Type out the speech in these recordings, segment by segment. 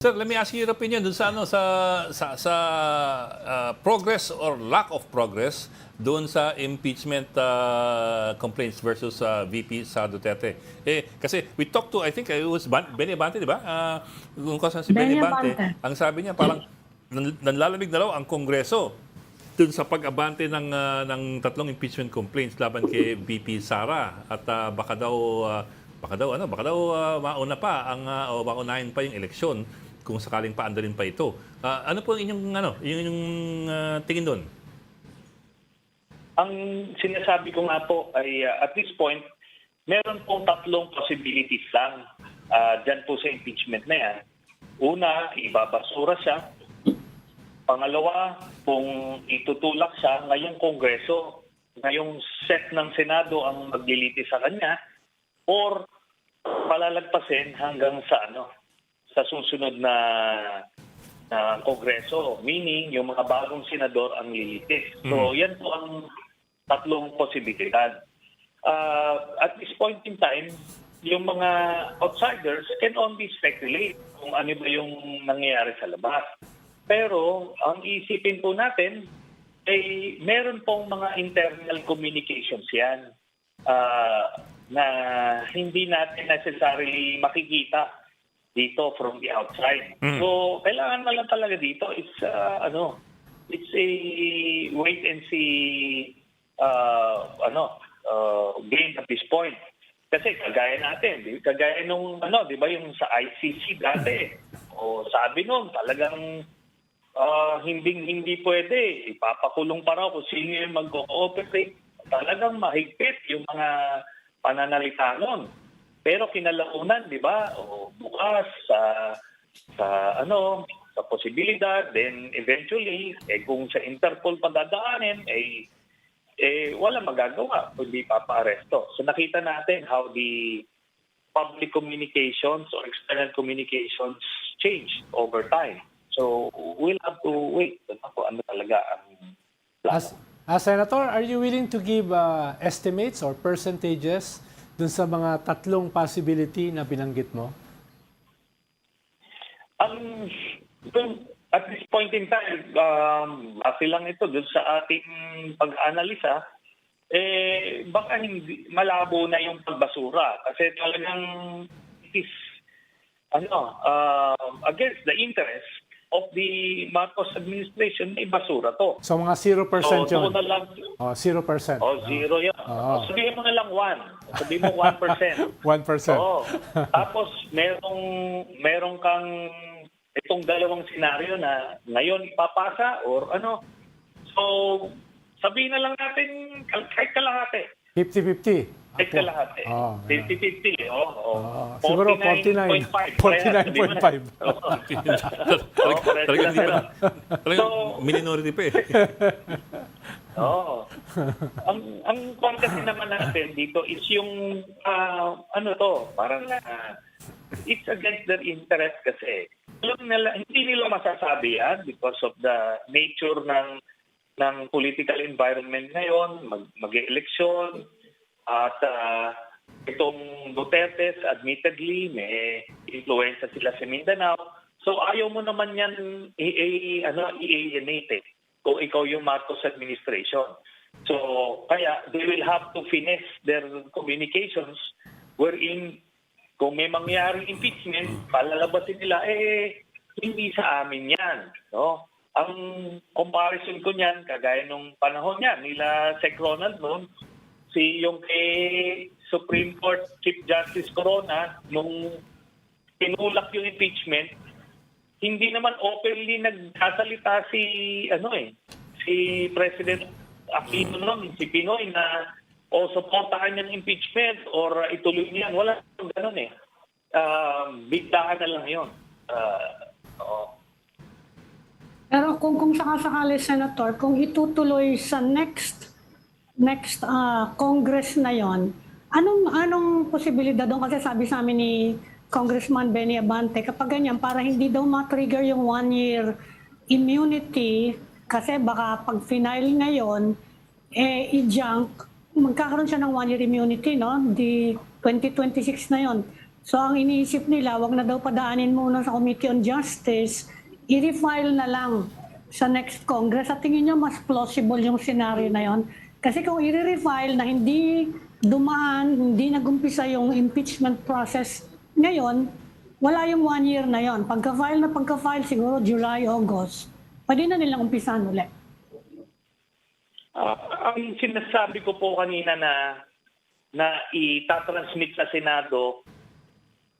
Sir, let me ask you your opinion dun sa ano progress or lack of progress doon sa impeachment complaints versus VP Sara Duterte. Kasi we talked to, I think it was Benny Abante, di ba? Kung kasan si Benny Benny Abante, Abante. ang sabi niya parang nanlalamig na raw ang Kongreso dun sa pag-abante ng tatlong impeachment complaints laban kay VP Sara at baka daw mauna pa ang o maunahin pa yung eleksyon kung sakaling paandarin pa ito. Ano po ang inyong tingin doon? Ang sinasabi ko nga po ay at this point, meron pong tatlong possibilities lang dyan po sa impeachment na yan. Una, ibabasura siya. Pangalawa, kung itutulak siya ngayong Kongreso, ngayong set ng Senado ang maglilitis sa kanya, or palalagpasin hanggang sa susunod na Kongreso, meaning yung mga bagong senador ang lilitis. So yan po ang tatlong posibilidad. At this point in time, yung mga outsiders can only speculate kung ano ba yung nangyayari sa labas. Pero ang isipin po natin ay meron pong mga internal communications yan na hindi natin necessarily makikita dito from the outside. So, kailangan na lang talaga dito it's a wait and see game at this point. Kasi kagaya nung di ba yung sa ICC dati, o sabi nun talagang hindi pwede, ipapakulong pa raw kung sino yung mag-cooperate. Talagang mahigpit yung mga pananalita nun. Pero kinalaunan, di ba? O bukas sa posibilidad, then eventually kung sa Interpol padadaanin wala magagawa kundi papa-aresto. So nakita natin how the public communications or external communications change over time. So we'll have to wait ano talaga ang plano. Senator, are you willing to give estimates or percentages dun sa mga tatlong possibility na binanggit mo? At this point in time, base lang ito dun sa ating pag-analisa, baka hindi malabo na yung pagbasura kasi talagang it is against the interest of the Marcos administration, may basura to. So mga 0% yun? Na lang, 0%. zero yan. Sabihin mo na lang 1. Sabihin mo 1%. 1%. Tapos merong kang itong dalawang senaryo na ngayon ipapasa or ano. So, sabihin na lang natin kahit kalahati. 50-50. Kahit kalahati. 50-50. Siguro 49.5. Talagang hindi pa. Talagang minority pa eh. Ang kasi naman natin dito is yung parang it's against their interest kasi. Hindi nila masasabi yan because of the nature ng political environment ngayon, mag-eleksyon, at itong Duterte, admittedly, may influensya sila sa Mindanao. So ayaw mo naman yan i-alienate kung ikaw yung Marcos administration. So kaya they will have to finesse their communications wherein kung may mangyaring impeachment, palalabasin nila, hindi sa amin yan. No? Ang comparison ko niyan, kagaya nung panahon niyan, nila Sec Ronald noon, yung kay Supreme Court Chief Justice Corona, nung tinulak yung impeachment, hindi naman openly nagsasalita si President Aquino noon, si Pinoy na supportahan niya ng impeachment or ituloy niyan. Wala nang ganun eh. Biglaan na lang yun. Pero kung sakasakali, Senator, kung itutuloy sa next Congress na yon, anong posibilidad doon? Kasi sabi sa amin ni Congressman Benny Abante, kapag ganyan, para hindi daw ma-trigger yung 1-year immunity, kasi baka pag final ngayon, i-junk, magkakaroon siya ng 1-year immunity, no? Di 2026 na yon. So ang iniisip nila, wag na daw padaanin muna sa Committee on Justice, i-refile na lang sa next Congress. Sa tingin nyo, mas plausible yung scenario na yon? Kasi kung i-refile na hindi dumaan, hindi nagumpisa yung impeachment process ngayon, wala yung 1 year na yon. Pagka-file siguro July, August, pwede na nilang umpisahan ulit. Ang sinasabi ko po kanina na itatransmit sa Senado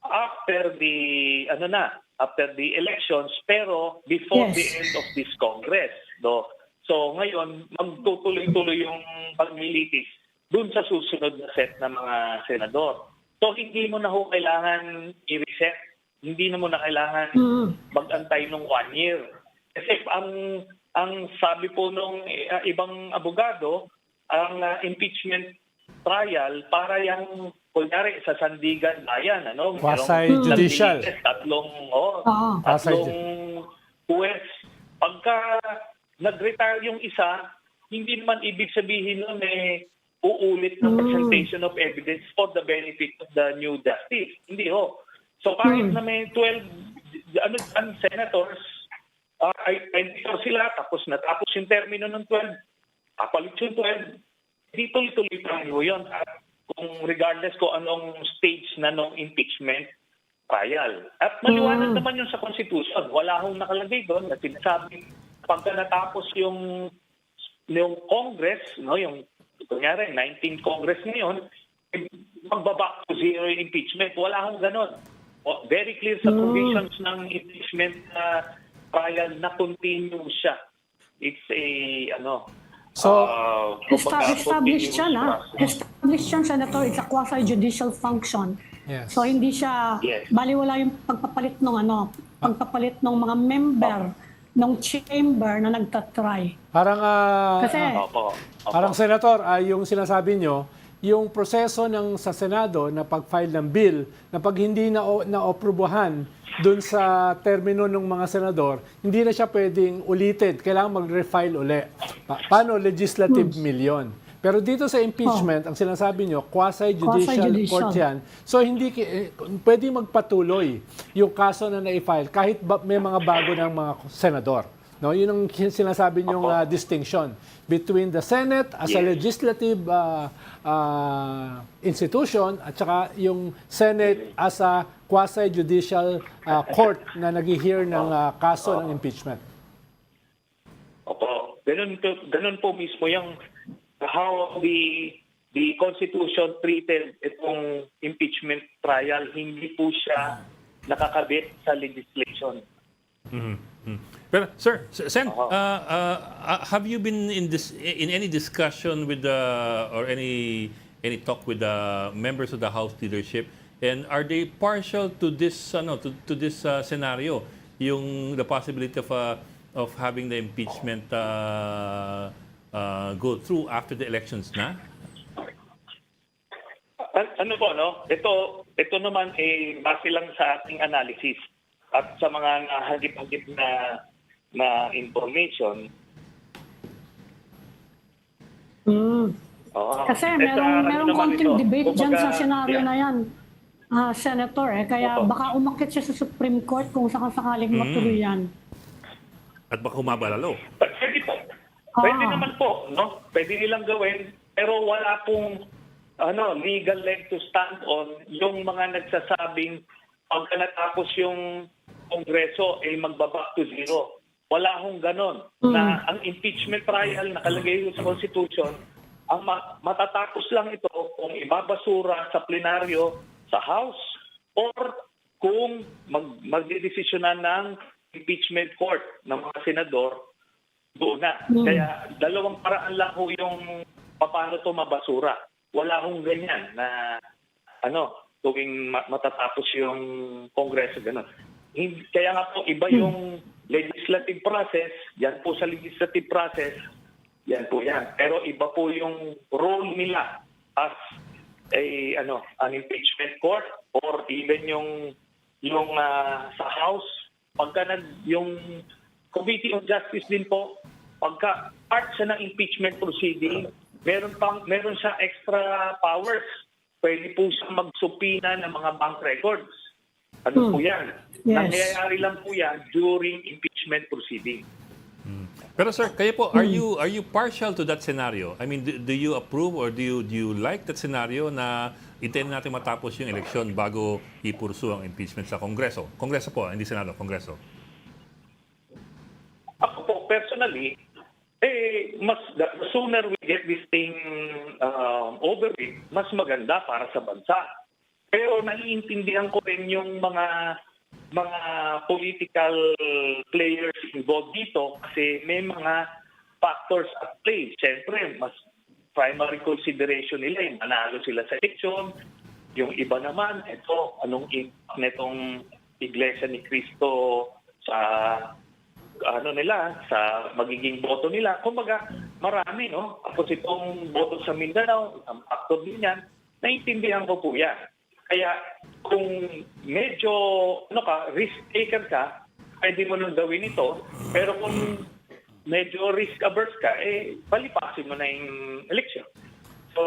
after the elections, pero before Yes. the end of this Congress. So ngayon, magtutuloy-tuloy yung paglilitis dun sa susunod na set ng mga senador. So hindi mo na ho kailangan i-reset, hindi na mo na kailangan mag-antay ng 1 year. Kasi ang sabi po nung ibang abogado, ang impeachment trial para yung kunyari sa Sandigan Bayan, ano? Quasi-judicial. Tatlong Quasi- huwes. Pagka nag-retire yung isa, hindi naman ibig sabihin nun uulit ng presentation of evidence for the benefit of the new justice. Hindi ho. So kahit na may 12 senators, ay 24 sila, tapos natapos yung termino ng 12, kapalit yung 12, di tuloy-tuloy pa rin yun. At kung regardless ko anong stage na nung impeachment trial. At maliwanag naman yun sa Constitution. Wala hong nakalagay doon na sinasabi pagka natapos yung Congress, no, yung kunyari 19th Congress ngayon, magbaback to zero yung impeachment. Wala hong ganon. Very clear sa provisions ng impeachment trial na continue siya. It's Established siya na. Established siya, Senator. It's a quasi-judicial function. Yes. So hindi siya, Yes. baliwala yung pagpapalit ng mga member ng chamber na nagtatry. Parang, Kasi, parang Senator, yung sinasabi nyo, yung proseso sa Senado na pag-file ng bill, na pag hindi na-aprubahan dun sa termino ng mga senador, hindi na siya pwedeng ulitin. Kailangan mag-refile uli. Paano? Legislative million. Pero dito sa impeachment, ang sinasabi nyo, quasi-judicial court yan. So hindi pwede magpatuloy yung kaso na na-file kahit may mga bago ng mga senador. No, yun ang sinasabi niyong distinction between the Senate as a legislative institution at saka yung Senate as a quasi-judicial court na nag-hear ng kaso ng impeachment. Opo. Ganun po mismo yung how the Constitution treated itong impeachment trial. Hindi po siya nakakabit sa legislation. Pero sir, Sen, have you been in any discussion with or any talk with the members of the House leadership, and are they partial to this to this scenario, the possibility of having the impeachment go through after the elections na? Ano po, no? Ito naman base lang sa ating analysis at sa mga hagip-hagip na information. kasi merong konting debate dyan sa senaryo na yan, Senator. Kaya baka umakit siya sa Supreme Court kung sakasakaling matuloy yan. At baka humaba lalo. Pwede po. Pwede naman po, no? Pwede nilang gawin, pero wala pong legal leg to stand on yung mga nagsasabing pagka natapos yung Kongreso ay magbaback to zero. Wala hong ganon. Na ang impeachment trial nakalagay sa Constitution, ang matatapos lang ito kung ibabasura sa plenaryo sa House or kung magdidesisyonan ng impeachment court ng mga senador doon na. Kaya dalawang paraan lang ho yung paano to mabasura. Wala hong ganyan na tuwing matatapos yung Kongreso ganun. Kaya nga po iba yung legislative process, yan po sa legislative process, yan po yan. Pero iba po yung role nila as an impeachment court or even yung sa House, pagka yung Committee on Justice din po, pagka part siya ng impeachment proceeding, meron siya extra powers pwede po siyang magsupina ng mga bank records. Ano po yan? Yes. Nangyayari lang po yan during impeachment proceeding. Pero sir, kayo po, are you partial to that scenario? I mean, do you approve or do you like that scenario na intend natin matapos yung eleksyon bago ipursu ang impeachment sa Kongreso? Kongreso po, hindi Senado, Kongreso. Ako po, personally, the sooner we get this thing over with, mas maganda para sa bansa. Pero naiintindihan ko rin yung mga political players involved dito kasi may mga factors at play. Siyempre, mas primary consideration nila yung manalo sila sa eleksyon. Yung iba naman, anong impact nitong Iglesia ni Cristo sa sa magiging boto nila. Kumbaga, marami, no? Tapos itong boto sa Mindanao, ang factor din yan, naiintindihan ko po yan. Kaya kung medyo risk taker ka, pwede mo nang gawin ito. Pero kung medyo risk averse ka, palipasin mo na yung election. So,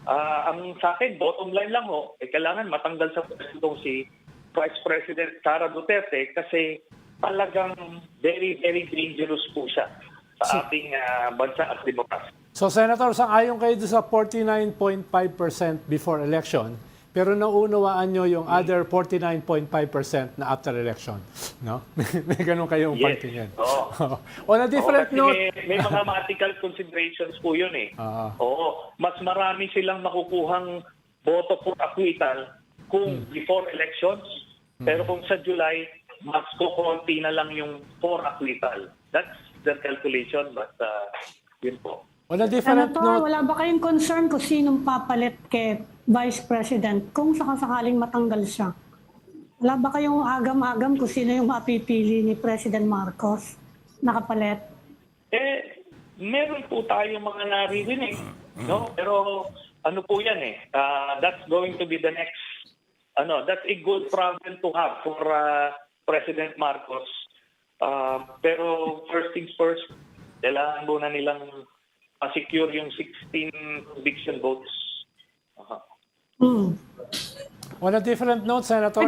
ang sa akin, bottom line lang kailangan matanggal sa pwesto si Vice President Sara Duterte kasi talagang very, very dangerous po siya sa ating bansa at demokrasya. So, Senator, sang-ayon kayo doon sa 49.5% before election, pero naunawaan nyo yung other 49.5% na after election. No? May ganun kayong Yes. parting yan. Oo. On a different Kasi note, may mathematical considerations po yun Oo. Mas marami silang makukuhang boto for acquittal kung before elections. Pero kung sa July, mas kukunti na lang yung for acquittal. That's the calculation, but yun po. on a different Senator, note, wala ba kayong concern kung sinong papalit kay Vice President kung sakasakaling matanggal siya? Wala ba kayong agam-agam kung sino yung mapipili ni President Marcos nakapalit? Meron po tayo mga naririnig, no? Pero ano po yan that's going to be the next, that's a good problem to have for President Marcos. Pero first things first, kailangan muna nilang secure yung 16 conviction votes. on a different note, Senator,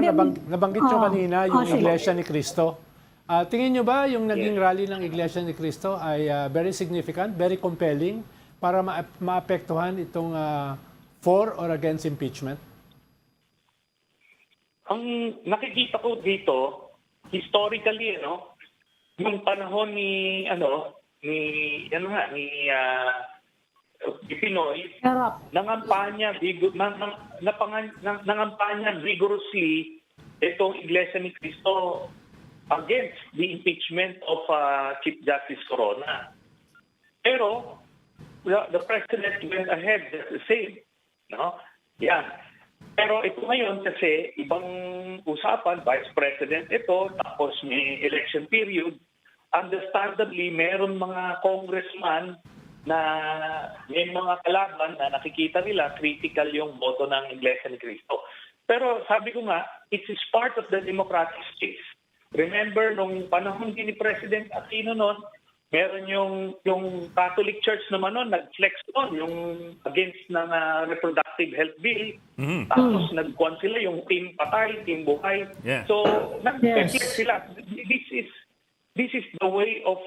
nabanggit nyo kanina yung sige. Iglesia ni Cristo. Tingin nyo ba yung naging rally ng Iglesia ni Cristo ay very significant, very compelling para maapektuhan itong for or against impeachment? Ang nakikita ko dito, historically, yung panahon ni Pinoy, Harap. nangampanya vigorously itong Iglesia ni Cristo against the impeachment of Chief Justice Corona. Pero the President went ahead just the same. Yan. Pero ito ngayon kasi ibang usapan, Vice President ito, tapos may election period. Understandably, meron mga congressman na may mga kalaban na nakikita nila critical yung boto ng Iglesia ni Cristo. Pero sabi ko nga, it is part of the democratic space. Remember, nung panahon din ni President Aquino noon, meron yung Catholic Church naman noon, nag-flex doon, yung against ng reproductive health bill. Tapos nag-kuhan sila yung team patay, team buhay. Yeah. So, nag-flex sila. This is the way of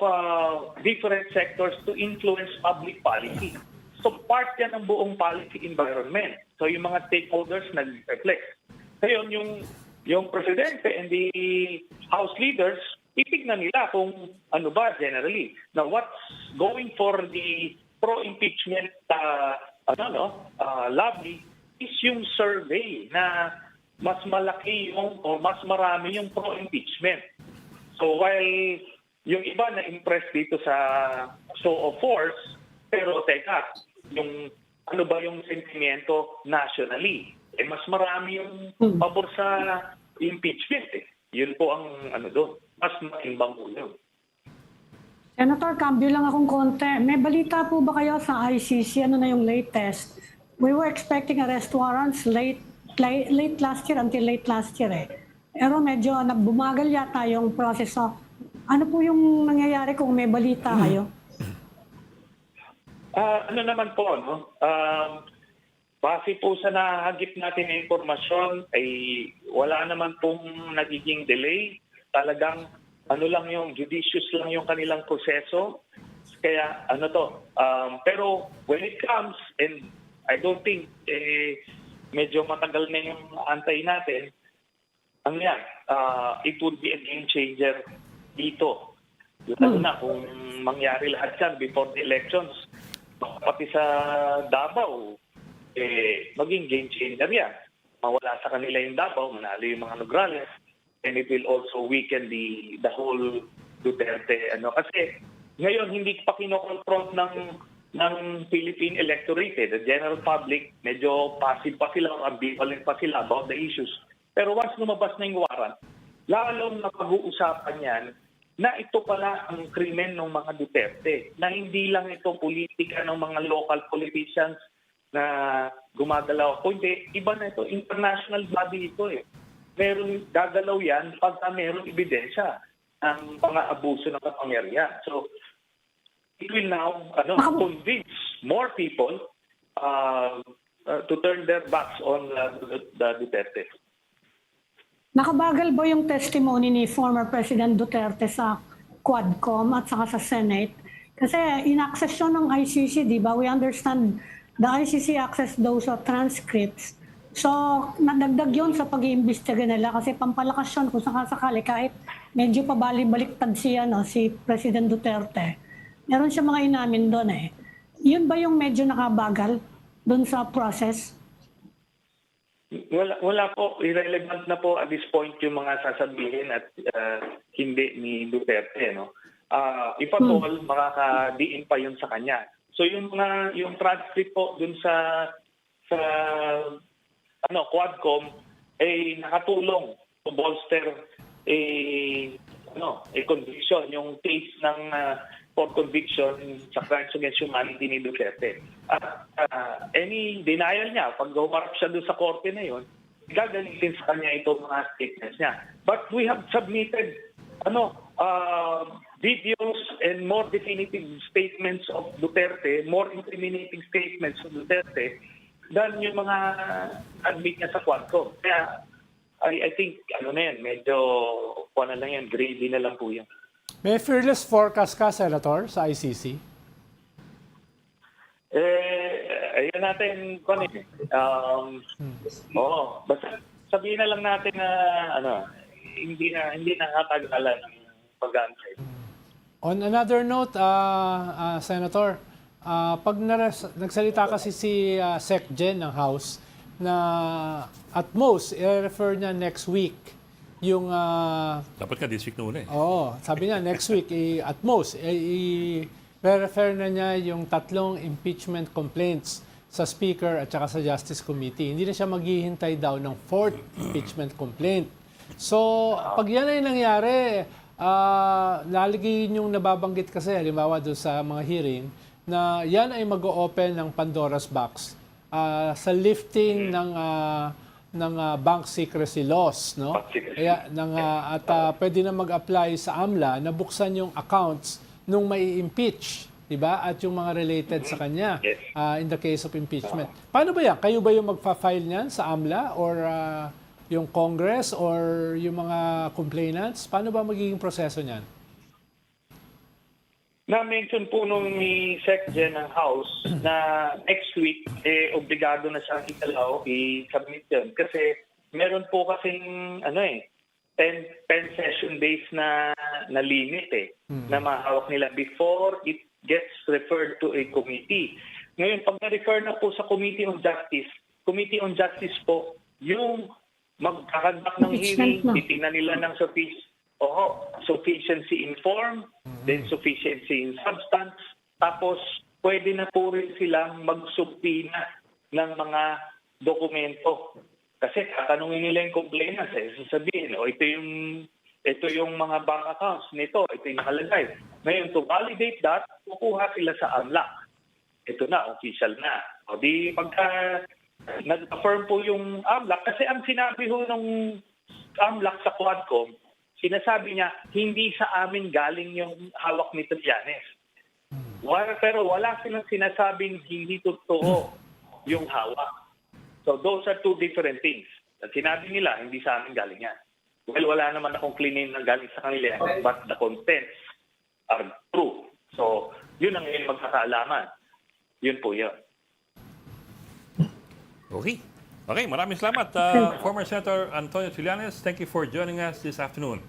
different sectors to influence public policy. So part yan ng buong policy environment. So yung mga stakeholders nag-reflect. Ngayon yung Presidente and the House leaders, titignan nila kung ano ba generally. Now what's going for the pro-impeachment lobby is yung survey na mas malaki o mas marami yung pro-impeachment. So while yung iba na-impress dito sa show of force, pero teka, yung ano ba yung sentimiento nationally? Mas marami yung pabor sa impeachment. Yun po ang doon. Mas maimbang po yun. Senator, cambio lang akong konti. May balita po ba kayo sa ICC? Ano na yung latest? We were expecting arrest warrants late last year until late last year Pero medyo bumagal yata yung proseso. Ano po yung nangyayari kung may balita kayo? Ano naman po, base po sa nahagip natin na informasyon ay wala naman pong nagiging delay. Talagang ano lang yung judicious lang yung kanilang proseso. Kaya pero when it comes, and I don't think medyo matagal na yung antay natin, it would be a game changer dito. Lalo na kung mangyari lahat yan before the elections, pati sa Davao, maging game changer yan. Mawala sa kanila yung Davao, manalo yung mga Nograles, and it will also weaken the whole Duterte. Kasi ngayon hindi pa kinoconfront ng Philippine electorate. The general public, medyo passive pa sila, ambivalent pa sila about the issues. Pero once lumabas na yung warrant, lalong napag-uusapan yan na ito pala ang krimen ng mga Duterte, na hindi lang ito politika ng mga local politicians na gumagalaw. Kundi iba na ito, international body ito eh. Meron gagalaw yan pagka meron ebidensya ng mga abuso ng kapangyarihan. So, it will now convince more people to turn their backs on the Duterte. Nakabagal ba yung testimony ni former President Duterte sa Quadcom at saka sa Senate? Kasi in-access yun ng ICC, di ba? We understand the ICC access those transcripts. So, nadagdag yun sa pag-iimbestiga nila kasi pampalakas yun kung sakasakali kahit medyo pabalik-baliktad si President Duterte. Meron siya mga inamin doon eh. Yun ba yung medyo nakabagal doon sa process? Wala po. Irrelevant na po at this point yung mga sasabihin at hindi ni Duterte. If at all, makaka-diin pa yun sa kanya. So yung transcript po dun sa Quadcom ay nakatulong to bolster a conviction, yung case ng for conviction sa crimes against humanity ni Duterte. At any denial niya, pag humarap siya doon sa korte na yun, gagalitin sa kanya itong mga statements niya. But we have submitted videos and more definitive statements of Duterte, more incriminating statements of Duterte than yung mga admit niya sa Quadcom. Kaya I think medyo gravy na lang po yan. May fearless forecast ka, Senator, sa ICC? Ayun natin, basta sabihin na lang natin na hindi nakatagalan ng pag-aantay. On another note, Senator, pag nagsalita kasi si Sec Gen ng House na at most, i-refer niya next week yung... Dapat nga this week noon eh. Oo, sabi niya next week, at most, i-refer na niya yung 3 impeachment complaints sa Speaker at saka sa Justice Committee. Hindi na siya maghihintay daw ng 4th impeachment complaint. So, pag yan ay nangyari, lalagay yung nababanggit kasi, halimbawa doon sa mga hearing, na yan ay mag-o-open ng Pandora's box sa lifting ng bank secrecy laws, no? Kaya pwede na mag-apply sa AMLA na buksan yung accounts nung may impeach, 'di ba? At yung mga related sa kanya in the case of impeachment. Paano ba yan? Kayo ba yung magfa-file niyan sa AMLA or yung Congress or yung mga complainants? Paano ba magiging proseso niyan? Na-mention po nung ni Sec Gen ng House na next week, obligado na siyang i-submit yun. Kasi meron po kasing 10 session days na limit na mahawak nila before it gets referred to a committee. Ngayon, pag na-refer na po sa Committee on Justice po, yung magkakandak ng hearing, titingnan nila ng sufficiency in form, then sufficiency in substance, tapos pwede na po rin silang magsubpina ng mga dokumento. Kasi tatanungin nila yung complainants sasabihin, ito yung mga bank accounts nito, ito yung nakalagay. Ngayon, to validate that, kukuha sila sa AMLAC. Ito na, official na. O di pagka nag-affirm po yung AMLAC, kasi ang sinabi ho ng AMLAC sa Quadcom, sinasabi niya, hindi sa amin galing yung hawak ni Trillanes. Pero wala silang sinasabing hindi totoo yung hawak. So those are two different things. At sinabi nila, hindi sa amin galing yan. Well, wala naman akong claim na galing sa kanila, but the contents are true. So, yun ang magkakaalaman. Yun po yun. Okay. Okay, maraming salamat. Former Senator Antonio Trillanes, thank you for joining us this afternoon.